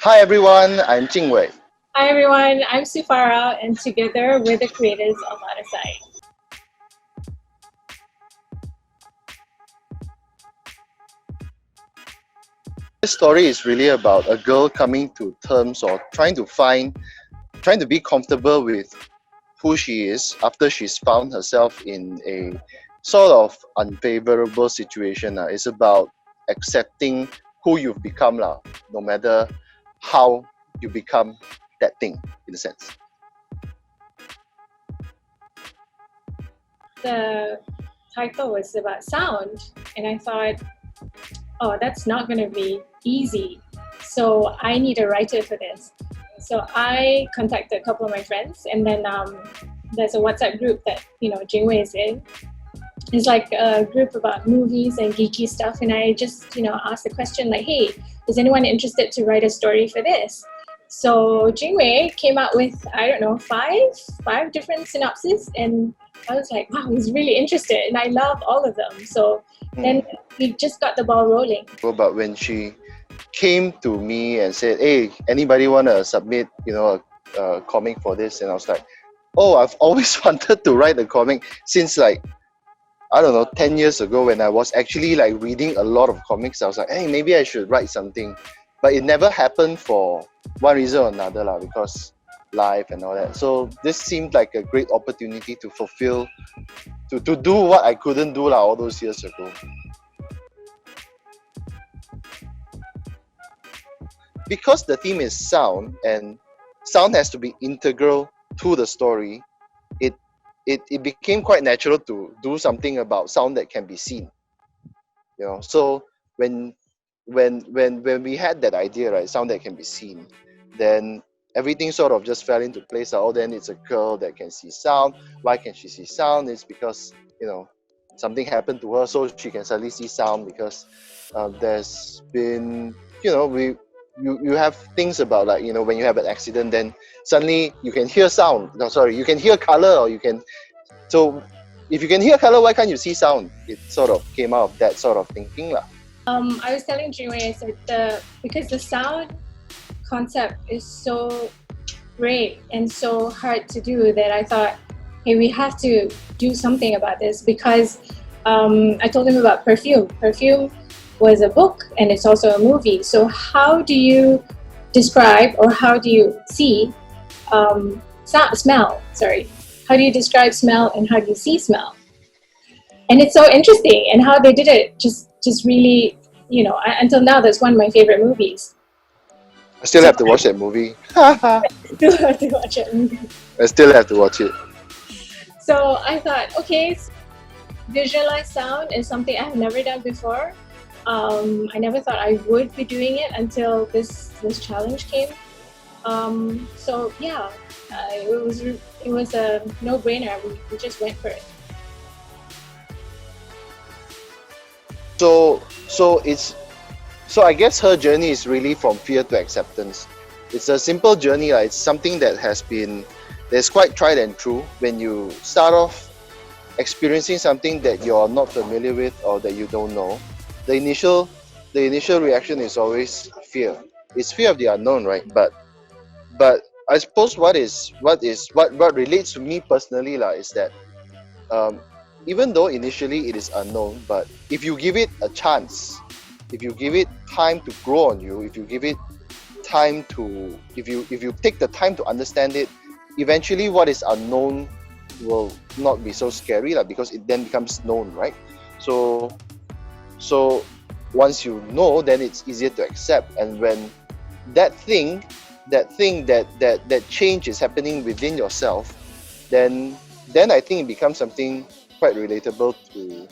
Hi everyone, I'm Jingwei. Hi everyone, I'm Soefara, and together we're the creators of Out of Sight. This story is really about a girl coming to terms or trying to be comfortable with who she is after she's found herself in a sort of unfavorable situation. It's about accepting who you've become, no matter how you become that thing, in a sense. The title was about sound, and I thought, oh, that's not going to be easy. So I need a writer for this. So I contacted a couple of my friends, and then there's a WhatsApp group that Jingwei is in. It's like a group about movies and geeky stuff, and I just asked the question like, hey, is anyone interested to write a story for this? So Jingwei came out with, I don't know, five different synopses, and I was like, wow, he's really interested, and I love all of them. So then we just got the ball rolling. But when she came to me and said, hey, anybody want to submit a comic for this, and I was like, oh, I've always wanted to write a comic since, like, I don't know, 10 years ago, when I was actually like reading a lot of comics. I was like, hey, maybe I should write something, but it never happened for one reason or another, because life and all that. So this seemed like a great opportunity to fulfill, to do what I couldn't do all those years ago. Because the theme is sound, and sound has to be integral to the story, it became quite natural to do something about sound that can be seen. So when we had that idea, right, sound that can be seen, then everything sort of just fell into place. Oh, then it's a girl that can see sound. Why can she see sound? It's because something happened to her, so she can suddenly see sound, because there's been you have things about, like, when you have an accident, then suddenly you can hear sound. No, sorry, you can hear color, or you can. So if you can hear color, why can't you see sound? It sort of came out of that sort of thinking, lah. I was telling Jingwei, I said because the sound concept is so great and so hard to do, that I thought, hey, we have to do something about this, because I told him about Perfume. Perfume was a book, and it's also a movie. So how do you describe, or how do you see smell? Sorry, how do you describe smell, and how do you see smell? And it's so interesting, and how they did it just really, until now, that's one of my favorite movies. I still have to watch that movie. Still have to watch that movie. I still have to watch it. So I thought, okay, visualize sound is something I've never done before. I never thought I would be doing it until this challenge came. So yeah, it was a no-brainer. We just went for it. So I guess her journey is really from fear to acceptance. It's a simple journey. It's something that's quite tried and true. When you start off experiencing something that you're not familiar with, or that you don't know, the initial reaction is always fear. It's fear of the unknown, right? But I suppose what relates to me personally, is that even though initially it is unknown, but if you give it a chance, if you give it time to grow on you, if you give it time to, if you take the time to understand it, eventually what is unknown will not be so scary, because it then becomes known, right? So once you know, then it's easier to accept. And when that change is happening within yourself, then I think it becomes something quite relatable to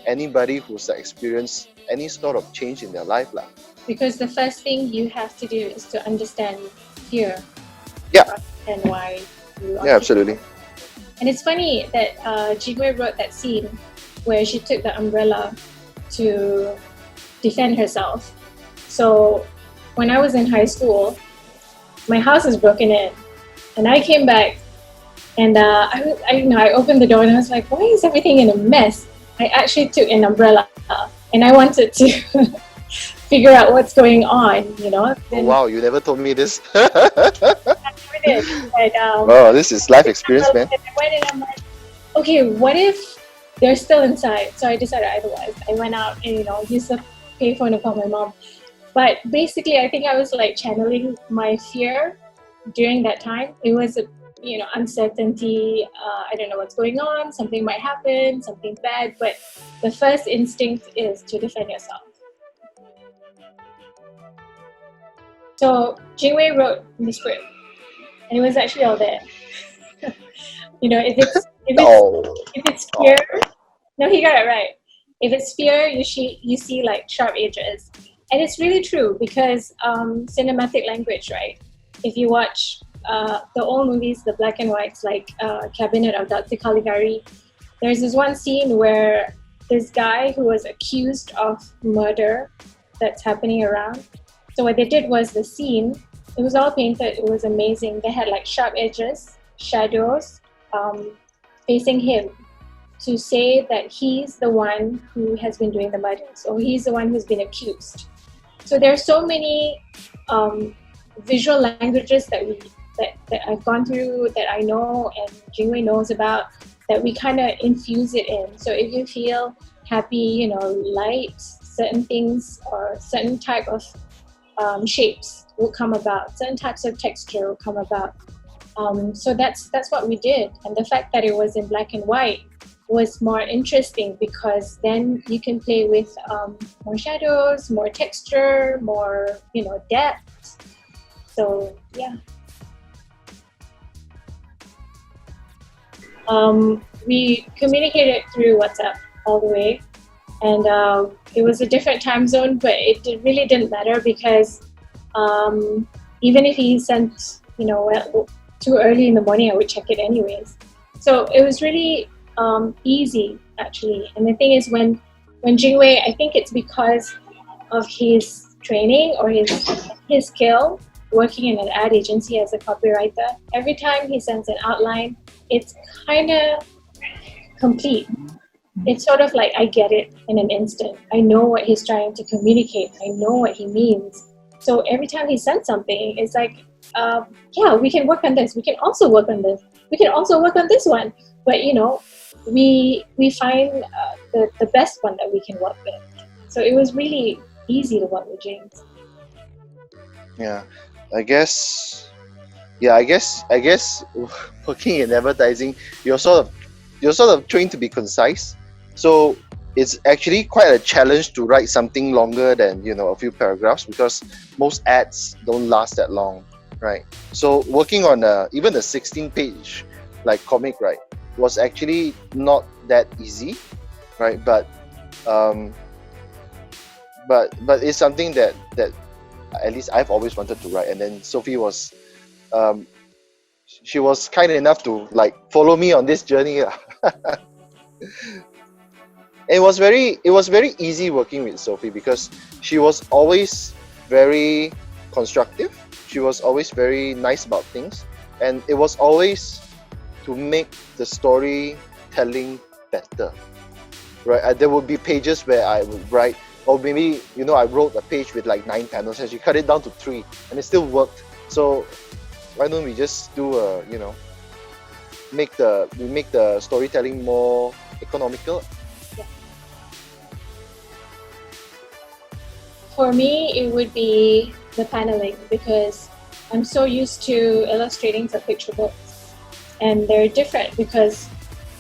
anybody who's experienced any sort of change in their life, lah. Because the first thing you have to do is to understand fear. Yeah. And why you are. Yeah, absolutely. And it's funny that Jingwei wrote that scene where she took the umbrella to defend herself. So when I was in high school, my house was broken in, and I came back, and I opened the door, and I was like, why is everything in a mess? I actually took an umbrella, and I wanted to figure out what's going on, you know. Oh, wow, you never told me this. I did, but, Oh, this is life experience, man. I went and I'm like, okay, what if they're still inside? So I decided otherwise. I went out and, you know, used the payphone to call my mom. But basically, I think I was like channeling my fear during that time. It was, you know, uncertainty. I don't know what's going on. Something might happen, something bad. But the first instinct is to defend yourself. So Jingwei wrote the script, and it was actually all there. You know, if it's fear, no, he got it right. If it's fear, you see like sharp edges, and it's really true because cinematic language, right? If you watch the old movies, the black and whites, like Cabinet of Dr. Caligari, there's this one scene where this guy who was accused of murder that's happening around. So what they did was the scene, it was all painted, it was amazing. They had like sharp edges, shadows facing him to say that he's the one who has been doing the murders, or he's the one who's been accused. So there are so many visual languages that I've gone through, that I know and Jingwei knows about, that we kind of infuse it in. So if you feel happy, you know, light, certain things or certain type of shapes will come about, certain types of texture will come about. So that's what we did. And the fact that it was in black and white was more interesting because then you can play with more shadows, more texture, more, you know, depth. So yeah. We communicated through WhatsApp all the way, and it was a different time zone, but it really didn't matter because even if he sent, you know, too early in the morning, I would check it anyways. So it was really easy actually. And the thing is, when Jingwei, I think it's because of his training or his skill working in an ad agency as a copywriter, every time he sends an outline, it's kind of complete. It's sort of like I get it in an instant. I know what he's trying to communicate. I know what he means. So every time he sends something, it's like, yeah, we can work on this. We can also work on this. We can also work on this one. But, you know, we find the best one that we can work with. So it was really easy to work with James. Yeah, I guess working in advertising, you're sort of trained to be concise. So it's actually quite a challenge to write something longer than, you know, a few paragraphs, because most ads don't last that long, right? So working on even a 16-page like comic, right, was actually not that easy, right? But it's something that at least I've always wanted to write. And then Sophie was she was kind enough to like follow me on this journey. It was very easy working with Sophie because she was always very constructive. She was always very nice about things, and it was always to make the storytelling better, right? There would be pages where I would write, or maybe, you know, I wrote a page with like 9 panels and she cut it down to 3 and it still worked. So why don't we just do make the storytelling more economical? Yeah. For me, it would be the paneling, because I'm so used to illustrating for picture books, and they're different because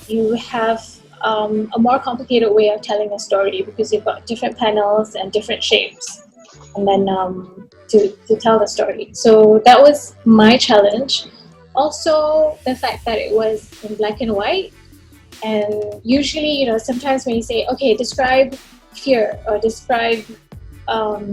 you have a more complicated way of telling a story, because you've got different panels and different shapes, and then to tell the story. So that was my challenge. Also, the fact that it was in black and white, and usually, you know, sometimes when you say, okay, describe fear or describe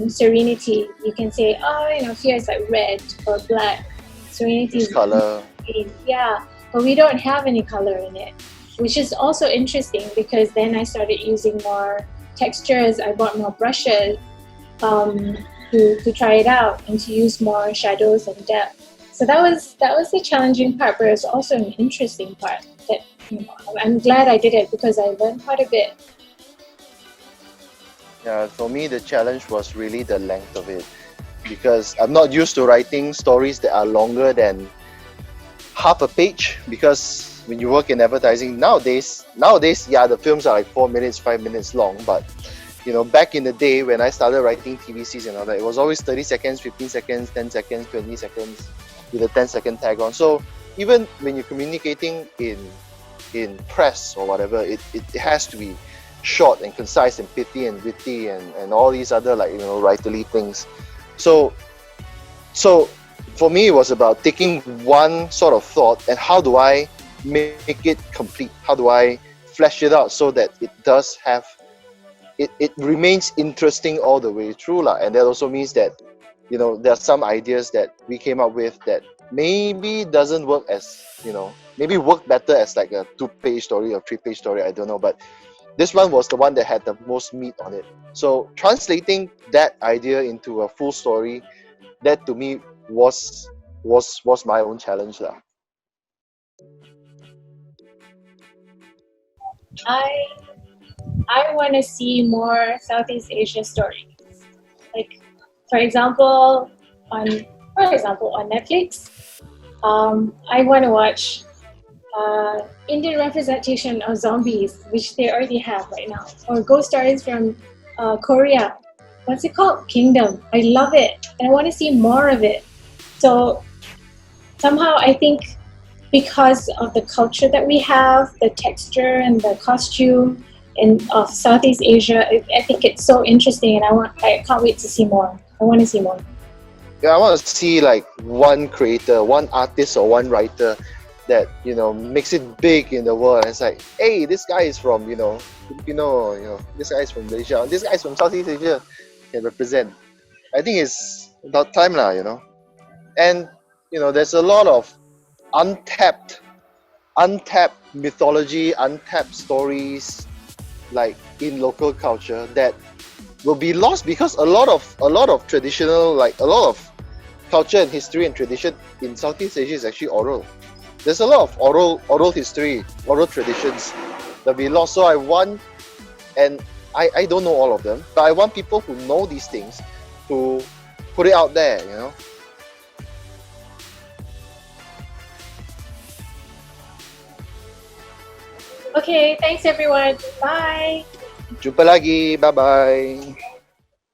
serenity, you can say, oh, you know, fear is like red or black, serenity is color. green. Yeah, but we don't have any color in it, which is also interesting because then I started using more textures. I bought more brushes to try it out and to use more shadows and depth. So that was the challenging part, but it was also an interesting part that, you know, I'm glad I did it because I learned quite a bit. Yeah, for me, the challenge was really the length of it because I'm not used to writing stories that are longer than half a page. Because when you work in advertising nowadays, yeah, the films are like 4 minutes, 5 minutes long. But back in the day when I started writing TVCs and all that, it was always 30 seconds, 15 seconds, 10 seconds, 20 seconds with a 10-second tag on. So even when you're communicating in press or whatever, it has to be short and concise and pithy and witty and all these other writerly things. So for me it was about taking one sort of thought and how do I make it complete, how do I flesh it out so that it does have it remains interesting all the way through lah. And that also means that there are some ideas that we came up with that maybe doesn't work as maybe work better as like a 2-page story or 3-page story, I don't know, but this one was the one that had the most meat on it. So translating that idea into a full story, that to me was my own challenge lah. I want to see more Southeast Asia stories. Like, for example, on Netflix, I want to watch Indian representation of zombies, which they already have right now, or ghost stories from Korea. What's it called? Kingdom. I love it, and I want to see more of it. So somehow I think because of the culture that we have, the texture and the costume of Southeast Asia, I think it's so interesting, and I can't wait to see more. I want to see more. Yeah, I want to see like one creator, one artist or one writer that makes it big in the world. And it's like, hey, this guy is from Filipino, this guy is from Malaysia, this guy is from Southeast Asia, can represent. I think it's about time lah, and there's a lot of untapped mythology, untapped stories like in local culture that will be lost because a lot of traditional, like a lot of culture and history and tradition in Southeast Asia is actually oral. There's a lot of oral history, oral traditions that we lost. So I want, and I don't know all of them, but I want people who know these things to put it out there, Okay, thanks everyone. Bye. Jumpa lagi, bye bye.